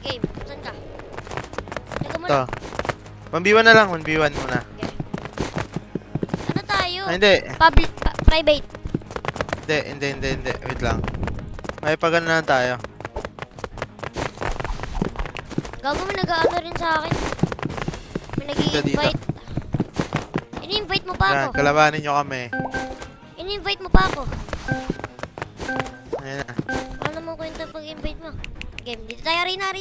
Game, saan ka? Teka mo Ito. lang. 1v1 na lang, 1v1 muna. Okay. Ano tayo? Ay, hindi. Public, private. Hindi. Wait lang. May pagano na tayo. Gago mo nag-ano rin sa akin. May nag-i-invite. Ini-invite mo pa ako. Yan, kalabanin nyo kami. Ini-invite mo pa ako. Ayan na. Ano naman kwenta pag-invite mo? Game, dito tayo. Arena.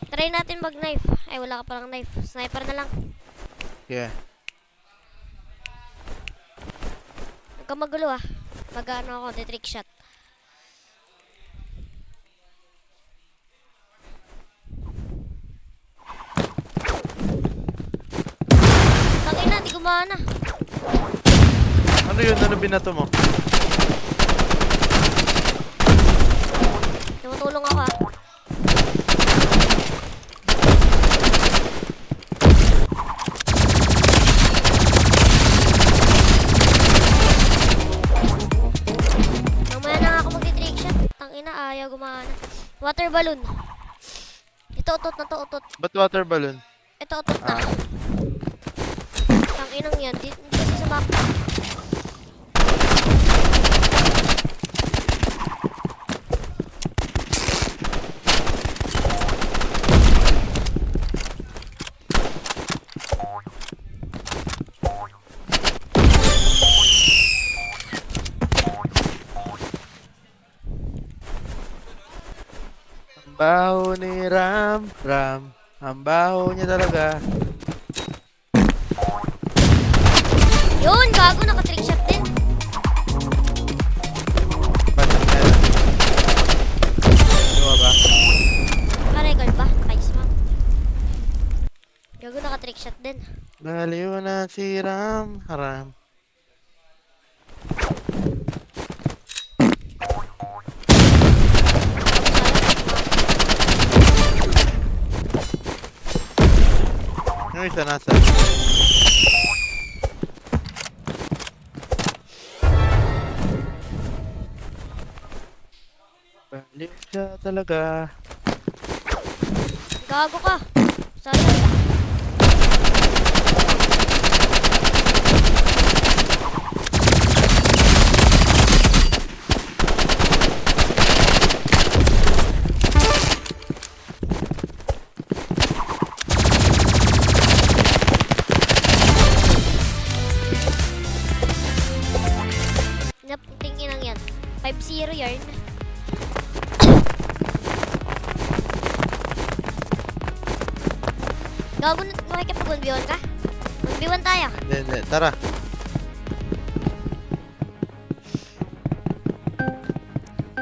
Try natin mag-knife. Ay, wala ka palang knife. Sniper na lang. Yeah. Huwag kang magulo ah. Mag-ano ako, trick shot. Tangina, di gumana. Ano yun? Ano binato mo? Tumutulong ako ah. Mamaya na nga ako mag-trick shot. Tangina, ayaw gumana. Water balloon. Ito, utot na to, utot. Ba't water balloon? Ito, utot na. Tanginang yan. Hindi kasi sa map. Ang baho ni Ram. Ang baho niya talaga. Yun, gago, naka-trick shot din. Ba't ang meron? Ano ba? Naka-record ba? Ayos man. Gago, naka-trick shot din. Baliw na si Ram. Yung isa nasa. Baliw siya talaga. Gago ka. Sayang. Tingin lang yan. 5-0 yarn. Gago na, makikipag-1v1 ka? 1v1 tayo. Hindi. Tara.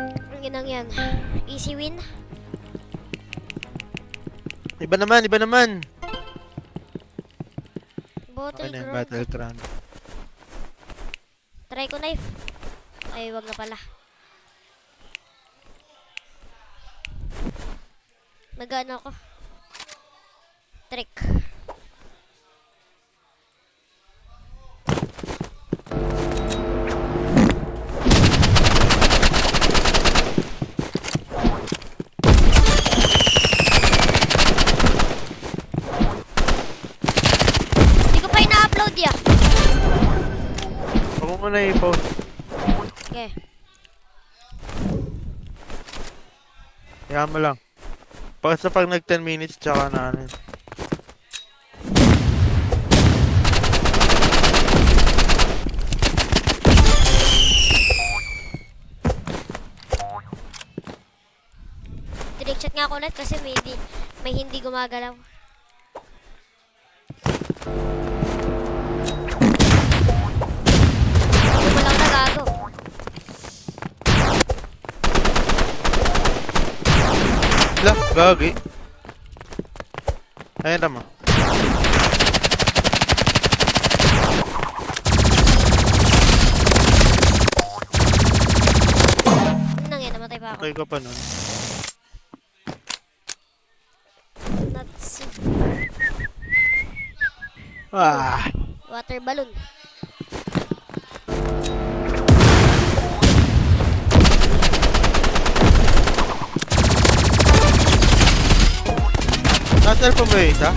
Ang ginang yan. Easy win. Iba naman. Bottle Okay na yung ground. battleground. Try ko knife. Ay, wag na pala. Nag-ano ako. Trick. Hindi ko pa ina-upload ya. Huwag mo muna i-post. Okay. Kaya mo lang. Basta pag nag 10 minutes tsaka na ano. Direct shot nga ako ulit kasi may hindi gumagalaw. Hindi mo lang nagago. Lang, gagi. Ayun naman. Nang yan, namatay pa ako. Okay ka pa nun. Nuts. Water balloon. Cellphone mo yung isa?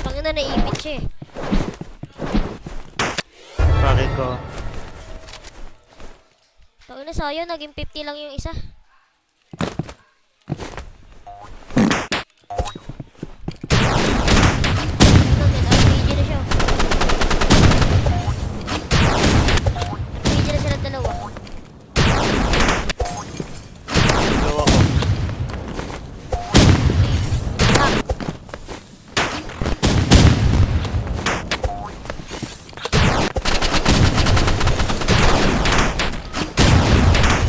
Tangina, naipit siya eh. Bakit ko? Tangina, sayang, naging 50 lang yung isa. RPG na siya. RPG na silang dalawa. Dalawa ko. Ah,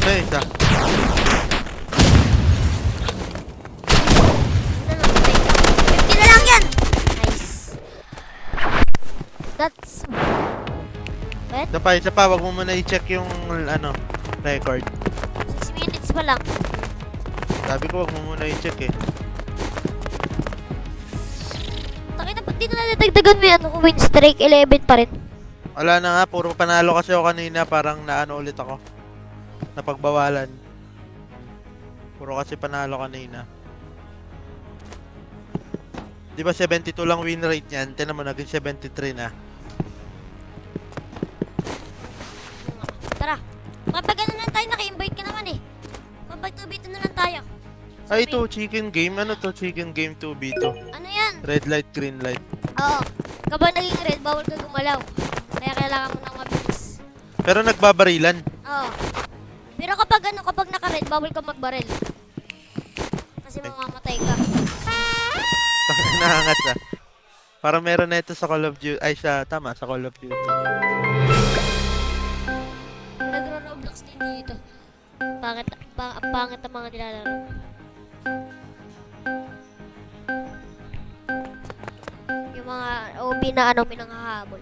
May isa. ano na, 50 na lang yan! Nice. That's... What? Isa pa, wag mo muna i-check yung, ano, record. 6 minutes pa lang. Sabi ko, wag mo muna i-check eh. Takina, ba't di na nadagdagan mo yan? Ako win streak, 11 pa rin. Wala na nga, puro panalo kasi ako kanina, parang naano ulit ako. Napagbawalan. Puro kasi panalo kanina. Di ba 72 lang win rate niyan? Tinan mo, naging 73 na. Tara. Mapag ano na tayo, naka-invite ka naman eh. Mapag 2v2 na lang tayo. Ay, ito, chicken game. Ano to? Chicken game 2v2. Ano yan? Red light, green light. Oo. Kapag naging red, bawal ka gumalaw. Kaya kailangan mo nang mabilis. Pero nagbabarilan. Oo. Pero kapag ano, kapag naka-red, bawal ka magbarel. Kasi mamamatay ka. Nahangat na. Parang meron na ito sa Call of Duty. Ay, tama, sa Call of Duty. Nagro-roblox din dito. Ang pangit ang mga nilalaro. Yung mga OB na ano, minanghahabol.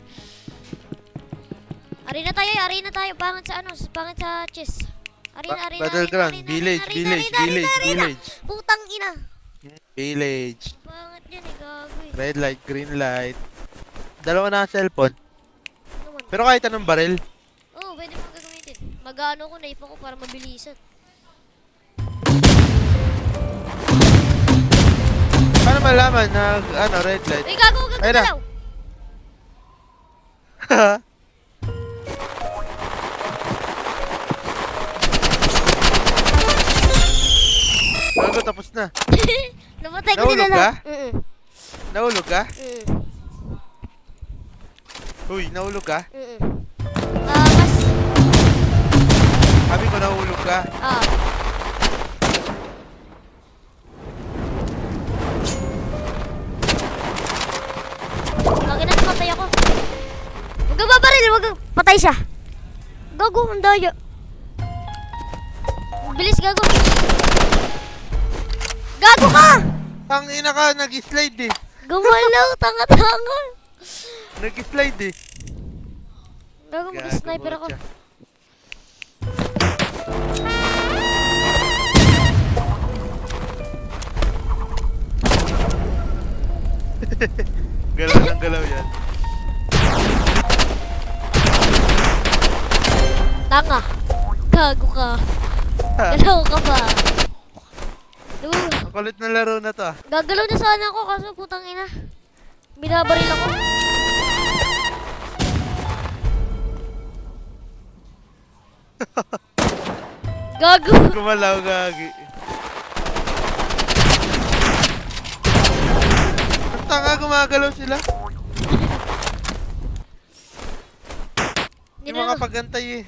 Arena tayo. Pangit sa ano, pangit sa chess. Arena. Battleground, village. Putang ina. Village. Pangit yan eh, gago eh. Red light, green light. Dalawa na cellphone. Ano man? Pero kahit anong baril. Oo, pwede mo gagamitin. Mag-ano ko, knife ako para mabilisan. Paano malaman na ano, red light? Uy, gago, Ayun na. gagalaw. Gago, tapos na. Namatay ko Nahulog nila ka? lang. Nahulog ka? Uy, nahulog ka? Mas... Sabi ko nahulog ka. Lagi na namatay ako. Huwag kang babaril, huwag kang... Patay siya. Gago, ang daya. Bilis, gago. Gago ka! Tangina ka, nag-slide eh. Gumalaw, tanga-tanga. Nag-slide eh. Gago, mag-sniper ako. Gago, galaw ng galaw yan. Tanga. Gago ka. Galaw ka ba? Ang kulit na laro na to ah. Gagalaw na sana ako kaso putang ina. Binabaril ako. Gago. Gumalaw, gagi. Ang tanga, gumagalaw sila. Hindi Ginano. makapagantay eh.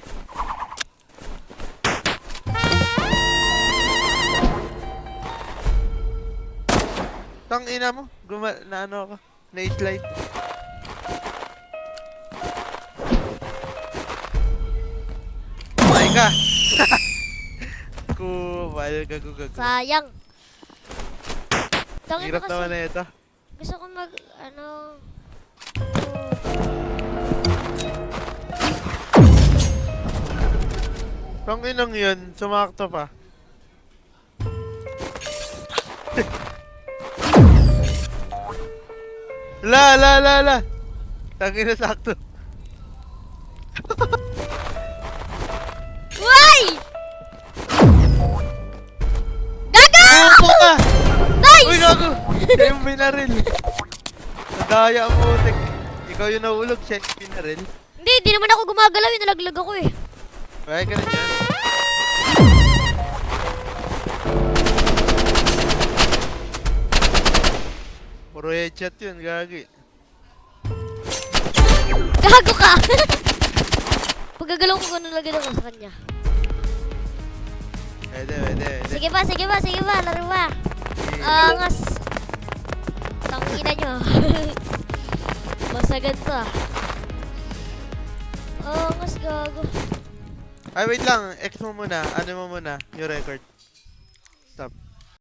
Tang ina mo, na ano ako, na-slide. Kumain ka. Kumain ka, gugago. Sayang. Tangina Hirap naman kasi. na ito. Gusto ko mag, ano... Tanginang yun, sumakto pa. La. Tangina sakto. Uy! Gaga! Pupo ka! Nice! Uy, gago! Siya yung binaril. Nadaya ang utik. Ikaw yung nahulog, siya yung binaril. Hindi naman ako gumagalaw. Yung nalaglag ako eh. Kaya ka rin yan. Puro headshot yun, gagi. Gago ka! Pagkagalaw ko kung nalagyan ako sa kanya. Pwede. Sige ba. Laro ba? Angas. Tangina nyo. Masagan to ah. Angas gago. Ay, wait lang. X mo muna. Ano mo muna? Yung record. Stop.